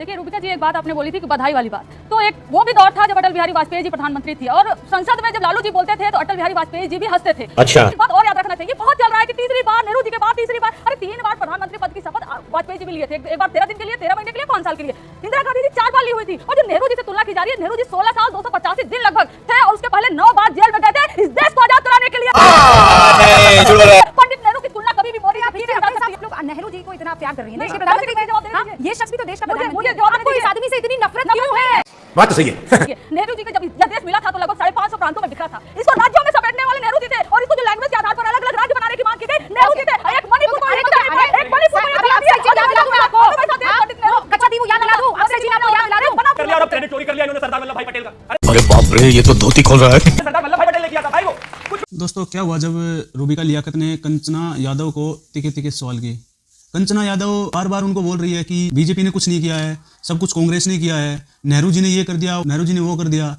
देखिए रूबिका जी, एक बात आपने बोली थी कि बधाई वाली बात, तो एक वो भी दौर था जब अटल बिहारी वाजपेयी जी प्रधानमंत्री थे और संसद में जब लालू जी बोलते थे तो अटल बिहारी वाजपेयी जी भी हंसते थे। अच्छा, एक बात और याद रखना चाहिए, बहुत चल रहा है कि तीसरी बार नेहरू जी के बाद तीसरी बार, अरे 3 बार प्रधानमंत्री पद की शपथ वाजपेयी जी भी लिए थे। एक बार 13 दिन के लिए, 13 महीने के लिए, 5 साल के लिए। इंदिरा गांधी जी 4 बार ली हुई थी और जो नेहरू जी से तुलना की जा रही है, नेहरू जी 16 साल 285 दिन लगभग थे और उसके पहले 9 बार जेल में गए थे इस देश को आजाद कराने के लिए। पंडित नेहरू की तुलना कभी भी मोदी से नहीं कर सकती। लोग नेहरू जी को इतना प्यार कर रही हैं, देश के प्रधानमंत्री, ये शख्स भी तो देश का प्रधानमंत्री है। आपको इस आदमी से इतनी नफरत क्यों है? बात तो सही है। नेहरू जी को जब यह देश मिला था तो लगभग 550 प्रांतों में बिखरा था। इसको राज्यों में समेटने वाले नेहरू जी थे और इसको जो लैंग्वेज के आधार पर अलग-अलग राज्य बनाने की मांग की गई, नेहरू जी थे। एक मणिपुर को एक मणिपुर को याद दिला दूं मैं आपको। कच्चा दीव याद दिला दूं, आपसे चीन आपको याद दिला दूं। कर लिया और अब क्रेडिट चोरी कर लिया इन्होंने सरदार वल्लभ भाई पटेल का। अरे बाप रे, ये तो धोती खोल रहा है। सरदार वल्लभ भाई पटेल ने किया था भाई वो कुछ। दोस्तों, क्या हुआ जब रूबिका लियाकत ने कंचना यादव को तिके तिके सवाल किए। कंचना यादव बार बार उनको बोल रही है कि बीजेपी ने कुछ नहीं किया है, सब कुछ कांग्रेस ने किया है, नेहरू जी ने ये कर दिया, नेहरू जी ने वो कर दिया।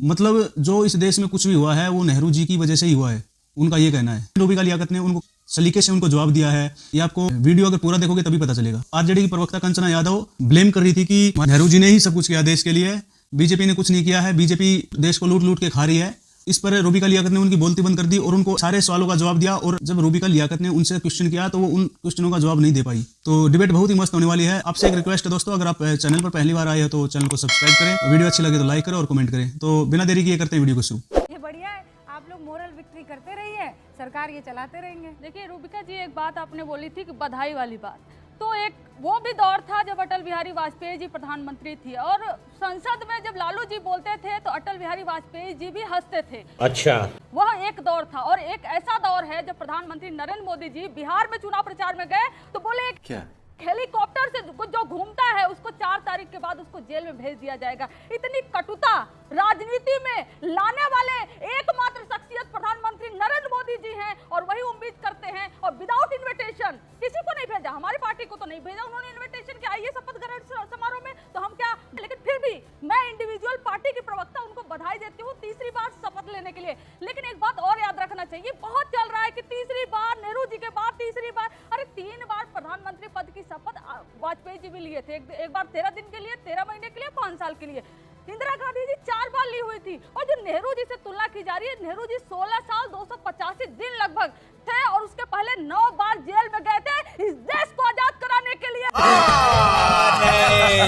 मतलब जो इस देश में कुछ भी हुआ है वो नेहरू जी की वजह से ही हुआ है, उनका ये कहना है। रूबिका लियाकत ने उनको सलीके से उनको जवाब दिया है। ये आपको वीडियो अगर पूरा देखोगे तभी पता चलेगा। आरजेडी की प्रवक्ता कंचना यादव ब्लेम कर रही थी कि नेहरू जी ने ही सब कुछ किया देश के लिए, बीजेपी ने कुछ नहीं किया है, बीजेपी देश को लूट लूट के खा रही है। इस पर रूबिका लियाकत ने उनकी बोलती बंद कर दी और उनको सारे सवालों का जवाब दिया। और जब रूबिका लियाकत ने उनसे क्वेश्चन किया तो वो उन क्वेश्चनों का जवाब नहीं दे पाई। तो डिबेट बहुत ही मस्त होने वाली है। आपसे एक रिक्वेस्ट है दोस्तों, अगर आप चैनल पर पहली बार आए हो तो चैनल को सब्सक्राइब करें, वीडियो अच्छी लगे तो लाइक करें और कमेंट करें। तो बिना देरी किए करते हैं वीडियो को शुरू। ये बढ़िया है, आप लोग मोरल विक्ट्री करते रहिए, सरकार ये चलाते रहेंगे। देखिए रूबिका जी, एक बात आपने बोली थी कि बधाई वाली बात, तो एक वो भी दौर था जब अटल बिहारी वाजपेयी जी प्रधानमंत्री थी और संसद में जब लालू जी बोलते थे तो अटल बिहारी वाजपेयी जी भी हंसते थे। अच्छा, वह एक दौर था और एक ऐसा दौर है जब प्रधानमंत्री नरेंद्र मोदी जी बिहार में चुनाव प्रचार में गए तो बोले क्या हेलीकॉप्टर से जो घूमता है उसको 4 तारीख के बाद उसको जेल में भेज दिया जाएगा। इतनी कटुता राजनीति में लाने वाले एकमात्र शख्सियत प्रधानमंत्री नरेंद्र मोदी जी हैं और वही उम्मीद करते हैं और विदाउट इन्विटेशन किसी को नहीं भेजा, हमारी पार्टी को तो नहीं भेजा उन्होंने इन्विटेशन के आइए शपथ ग्रहण समारोह में, तो हम क्या, लेकिन फिर भी मैं इंडिविजुअल पार्टी की प्रवक्ता उनको बधाई देती हूँ तीसरी बार शपथ लेने के लिए। लेकिन एक बात और याद रखना चाहिए, बहुत चल रहा है कि तीसरी बार नेहरू जी के बाद तीसरी बार, अरे 3 बार प्रधानमंत्री पद की शपथ वाजपेयी जी भी लिए थे। एक बार 13 दिन के लिए, 13 महीने के लिए, 5 साल के लिए। इंदिरा गांधी जी 4 बार ली हुई थी और जो नेहरू जी से तुलना की जा रही है, नेहरू जी 16 साल 285 दिन लगभग थे और उसके पहले 9 बार जेल में गए थे इस देश को आजाद कराने के लिए।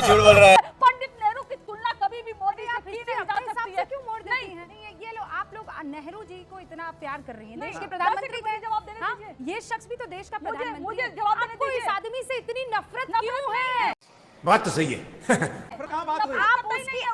झूठ बोल रहा है। पंडित नेहरू की तुलना कभी भी मोदी से की नहीं जा सकती है। क्यों मोड़ देती हैं? नहीं, ये लो, आप लोग नेहरू जी को इतना प्यार कर रही हैं, देश के नहीं, प्रधानमंत्री मुझे जवाब देने हाँ, दीजिए। ये शख्स भी तो देश का प्रधानमंत्री मुझे है। जवाब देने आपको इस दीजिए। आदमी से इतनी नफरत क्यों है? बात तो सही है।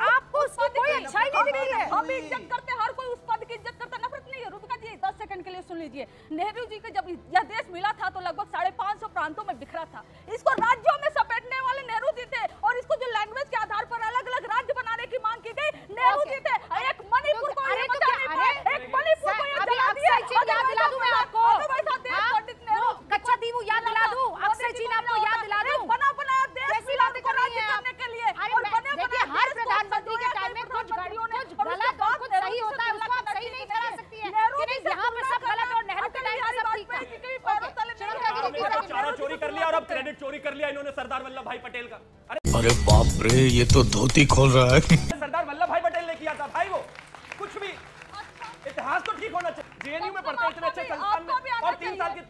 आपको उसकी कोई अच्छाई नहीं दिख रही है। हम भी इज्जत करते, हर कोई उस पद की इज्जत करता, नफरत नहीं है। रूबिका जी 10 सेकंड के लिए सुन लीजिए। नेहरू जी को जब यह देश मिला था तो लगभग 550 प्रांतों में बिखरा था। इसको राज्यों में समेटने वाले नेहरू जी थे और इसको जो लैंग्वेज के आधार पर अलग-अलग राज्य बनाने की मांग की गई, नेहरू जी थे। एक मणिपुर को ये बचा नहीं पाए, एक मणिपुर को ये जला दिया। याद दिला दूं मैं आपको, पंडित नेहरू कच्चा दीव याद दिला दूं, आपसे चीन आपको याद दिला दूं। बना देश कैसी बातें कर रही हैं आप? के लिए और देखिए, हर प्रधानमंत्री के टाइम में कुछ गलत और कुछ सही होता है, उसको आप सही नहीं ठहरा सकती है कि नहीं यहाँ पे सब गलत और नेहरू के टाइम में सब ठीक था। चारों चोरी कर लिया और अब क्रेडिट चोरी कर लिया इन्होंने सरदार वल्लभ भाई पटेल का। अरे बाप रे, ये तो धोती खोल रहा है। सरदार वल्लभ भाई पटेल ने किया था भाई वो कुछ भी। इतिहास तो ठीक होना चाहिए। जेएनयू में पढ़ते इतने अच्छे संस्थान में और 3 बार की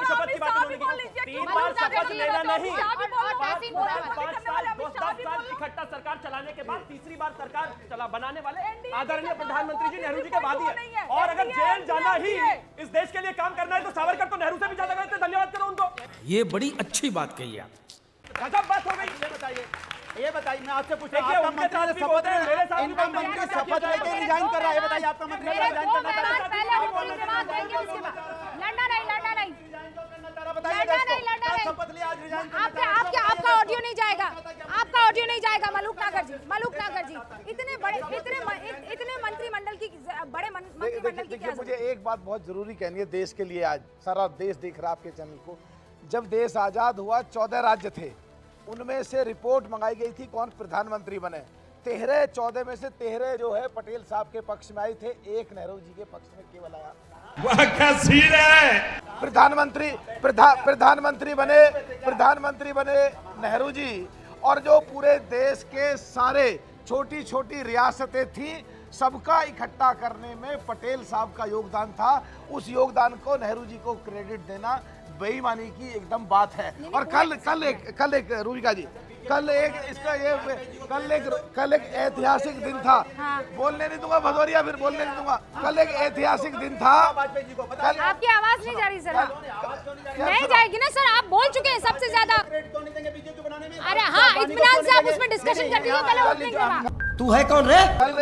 शपथ की बात उन्होंने की। 3 बार शपथ लेना नहीं, 5 साल 10 साल इकट्ठा सरकार चलाने के बाद तीसरी बार सरकार चला बनाने वाले आदरणीय प्रधानमंत्री जी नेहरू जी के बाद ही है। और अगर जेल जाना ही इस देश के लिए काम करना है तो सावरकर तो नेहरू से भी ज्यादा करते। धन्यवाद करो उनको। ये बड़ी अच्छी बात कही आप। गजब बात हो गई। ये बताइए, मैं आपसे पूछ रहा हूं, देखिए, आपका उनके मंत्री साथ ने भी शपथ बोलते हैं, मेरे साथ भी इनका बोलते हैं, मंत्री क्या शपथ लेके रिजाइन कर रहा है। बताइए, आपका मंत्री रिजाइन करना चाहता है? पहले वो पूरी जवाब देंगे, उसके बाद लड़ना नहीं। बताइए, शपथ लिया, आज रिजाइन करना चाह रहा है। आपका ऑडियो नहीं जाएगा, आपका ऑडियो नहीं जाएगा। मलूक नागर जी, इतने मंत्रिमंडल की बड़े मंत्रिमंडल की क्या? मुझे एक बात बहुत जरूरी कहनी है देश के लिए। आज सारा देश देख रहा है आपके चैनल को। जब देश आजाद हुआ 14 राज्य थे, उनमें से रिपोर्ट मंगाई गई थी कौन प्रधानमंत्री बने। 14 में से 13 जो है पटेल साहब के पक्ष में आए थे, एक नेहरू जी के पक्ष में केवल आया। वह क्या सीन है? प्रधानमंत्री बने नेहरू जी और जो पूरे देश के सारे छोटी छोटी रियासतें थी, सबका इकट्ठा करने में पटेल साहब का योगदान था। उस योगदान को नेहरू जी को क्रेडिट देना बेईमानी की एकदम बात है। और कल एक रूबिका जी, कल एक ऐतिहासिक दिन था। बोलने नहीं दूंगा भदौरिया, फिर बोलने नहीं दूंगा। कल एक ऐतिहासिक दिन था। आपकी आवाज नहीं जा रही सर, नहीं जाएगी ना सर, आप बोल चुके हैं सबसे ज्यादा। अरे हाँ, इत्मीनान से आप उसमें डिस्कशन कर लीजिए पहले ओपनिंग के बाद। तू है कौन रे?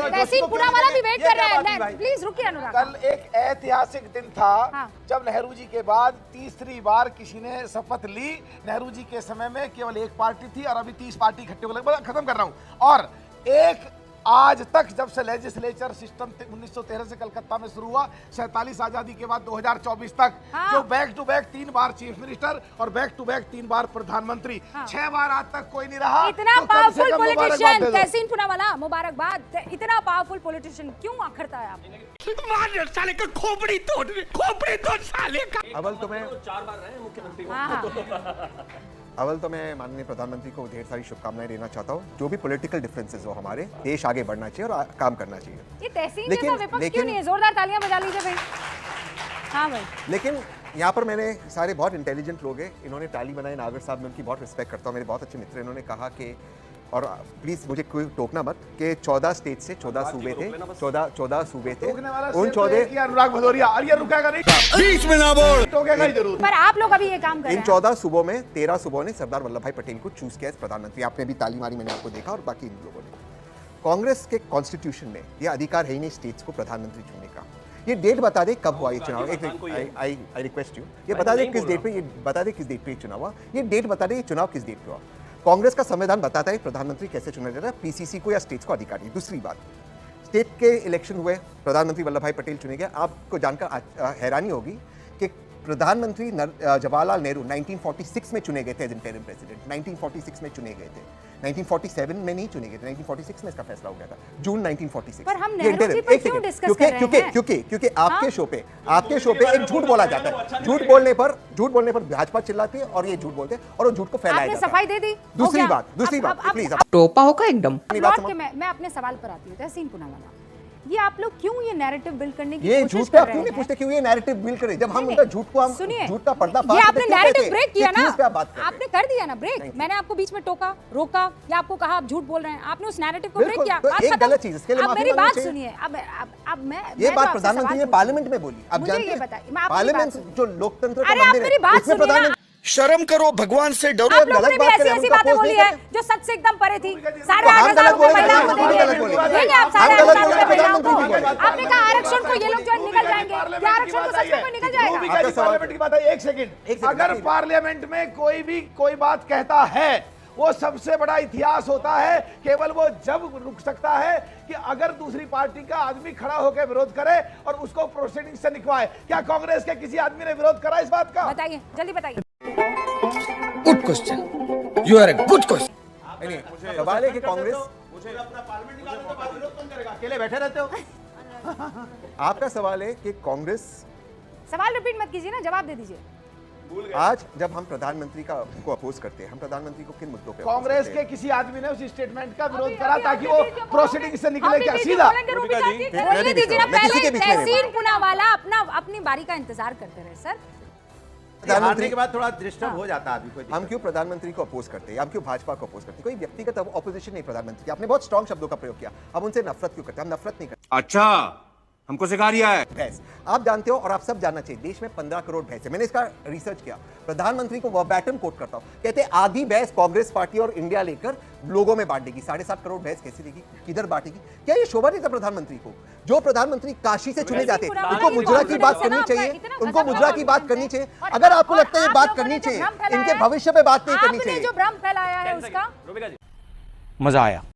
तहसीन पुनावाला भी वेट कर रहे हैं, प्लीज रुकिए अनुराग। कल एक ऐतिहासिक दिन था जब नेहरू जी के बाद तीसरी बार किसी ने शपथ ली। नेहरू जी के समय में केवल एक पार्टी थी और अभी 30 पार्टी इकट्ठे हो गए। खत्म कर रहा हूं। और एक आज तक जब से लेजिस्लेचर सिस्टम 1913 से कलकत्ता में शुरू हुआ, 47 आजादी के बाद 2024 तक जो बैक टू बैक 3 बार चीफ मिनिस्टर और बैक टू बैक 3 बार प्रधानमंत्री, 6 बार आज तक कोई नहीं रहा। इतना पावरफुल पॉलिटिशियन तहसीन पुनावाला, मुबारकबाद। इतना पावरफुल पॉलिटिशियन क्यों आखिरता है आप? साले का खोपड़ी तोड़ साले का। अव्वल तो मैं 4 बार रहे मुख्यमंत्री। अव्वल तो मैं माननीय प्रधानमंत्री को ढेर सारी शुभकामनाएं देना चाहता हूँ। जो भी पॉलिटिकल डिफरेंसेस हो हमारे, देश आगे बढ़ना चाहिए और काम करना चाहिए। ये तहसीन जैसा विपक्ष क्यों नहीं है? जोरदार तालियां बजा लीजिए भाई। हाँ भाई। लेकिन यहाँ पर मैंने सारे बहुत इंटेलिजेंट लोग हैं, इन्होंने टाली बनाई। नागर साहब, मैं उनकी बहुत रिस्पेक्ट करता हूँ, मेरे बहुत अच्छे मित्र। इन्होंने कहा कि, और प्लीज मुझे कोई टोकना मत, कि 14 स्टेट से 14 सूबे थे, 14 सूबे थे। उन 14 अनुराग भदौरिया, और ये रुकेगा नहीं, बीच में ना बोल, टोकेगा ही जरूर। पर आप लोग अभी ये काम कर रहे हैं। इन 14 सूबों में 13 सूबों ने सरदार वल्लभ भाई पटेल को चूज किया एज प्रधानमंत्री। आपने भी ताली मारी, मैंने आपको देखा, और बाकी इन लोगों ने। कांग्रेस के कॉन्स्टिट्यूशन में ये अधिकार है ही नहीं स्टेट्स को प्रधानमंत्री चुनने का। ये डेट बता दे कब हुआ ये चुनाव। आई रिक्वेस्ट यू, ये बता दे किस डेट पे, ये बता दे किस डेट पे ये चुनाव हुआ। ये डेट बता दे, ये चुनाव किस डेट पे हुआ। कांग्रेस का संविधान बताता है प्रधानमंत्री कैसे चुना जाता है, पीसीसी को या स्टेट्स को अधिकार नहीं। दूसरी बात, स्टेट के इलेक्शन हुए, प्रधानमंत्री वल्लभ भाई पटेल चुने गए। आपको जानकर हैरानी होगी कि प्रधानमंत्री जवाहरलाल नेहरू 1946 में चुने गए थे एज इंटरिम प्रेसिडेंट। 1946 में चुने गए थे, 1947 में नहीं चुने गए थे, 1946 में इसका फैसला हो गया था, जून 1946। पर हम नेहरू जी पर क्यों डिस्कस कर रहे हैं? क्योंकि आपके शो पे एक झूठ बोला जाता है। झूठ बोलने पर भाजपा चिल्लाती है और ये झूठ बोलते हैं और वो झूठ को फैलाया जाता है। आपने सफाई दे दी। दूसरी बात प्लीज, टोपा होगा एकदम। मैं अपने सवाल पर आती हूँ। तहसीन पुनावाला, ये आप लोग क्यों ये नैरेटिव बिल्ड करने की ये कोशिश झूठ कर आप रहे क्यों नहीं हैं? पूछते क्यों ये नैरेटिव बिल्ड करें? जब हम उनका झूठ को हम सुनिए, झूठ का पर्दा ये आपने नैरेटिव ब्रेक किया ना, आपने कर दिया ना ब्रेक। मैंने आपको बीच में टोका, रोका या आपको कहा आप झूठ बोल रहे हैं, आपने उस नैरेटिव को ब्रेक किया। तो एक गलत चीज, इसके लिए अब मेरी बात सुनिए। अब मैं ये बात प्रधानमंत्री ने पार्लियामेंट में बोली। अब जानते हैं पार्लियामेंट जो लोकतंत्र का मंदिर है, उसमें प्रधानमंत्री शर्म करो, भगवान से डरो। आप लोगों ने भी ऐसी बातें बोली है जो सच से एकदम परे थी। 8,500 रुपए महिलाओं को देंगे आप, 8,500 रुपए महिलाओं को। आपने कहा आरक्षण को ये लोग जो निकल जाएंगे, क्या आरक्षण को सच में कोई निकल जाएगा? पार्लियामेंट की बात है, एक सेकंड। अगर पार्लियामेंट में कोई बात कहता है, वो सबसे बड़ा इतिहास होता है। केवल वो जब रुक सकता है कि अगर दूसरी पार्टी का आदमी खड़ा होकर विरोध करे और उसको प्रोसीडिंग से निकलवाए। क्या कांग्रेस के किसी आदमी ने विरोध करा इस बात का? बताइए, जल्दी बताइए। Good question, you are a good question. सवाल है कि कांग्रेस, मुझे अपना पार्लियामेंट निकालने तो बाद विरोध कौन करेगा? अकेले बैठे रहते हो। आपका सवाल है कि कांग्रेस, सवाल रिपीट मत कीजिए ना, जवाब दे दीजिए। आज जब हम प्रधानमंत्री को अपोज करते हैं, हम प्रधानमंत्री को किन मुद्दों पे? कांग्रेस के किसी आदमी ने उस स्टेटमेंट का विरोध करा ताकि वो प्रोसीडिंग से निकले क्या सीधा? बोलने दीजिए ना, पहले तहसीन पुनावाला अपनी बारी का इंतजार करते रहे सर। प्रधानमंत्री के बाद थोड़ा डिस्टर्ब हो जाता है। हम क्यों प्रधानमंत्री को अपोज करते हैं, हम क्यों भाजपा को अपोज करते हैं? कोई व्यक्तिगत ऑपोजिशन नहीं प्रधानमंत्री की। आपने बहुत स्ट्रॉन्ग शब्दों का प्रयोग किया, हम उनसे नफरत क्यों करते हैं? हम नफरत नहीं करते। अच्छा, हमको सिखा रिया है। भैंस, आप जानते हो और आप सब जानना चाहिए, देश में 15 करोड़ भैंस है। मैंने इसका रिसर्च किया, प्रधानमंत्री को वर्बैटम कोट करता हूं, कहते आधी भैंस कांग्रेस पार्टी और इंडिया लेकर लोगों में बांट देगी। 7.5 करोड़ भैंस कैसे देगी, किधर बांटेगी? क्या ये शोभा नहीं था प्रधानमंत्री को? जो प्रधानमंत्री काशी से चुने जाते, उनको मुजरा की बात करनी चाहिए, उनको मुजरा की बात करनी चाहिए। अगर आपको लगता है ये बात करनी चाहिए, इनके भविष्य पे बात नहीं करनी चाहिए। जो भ्रम फैलाया है उसका मजा आया।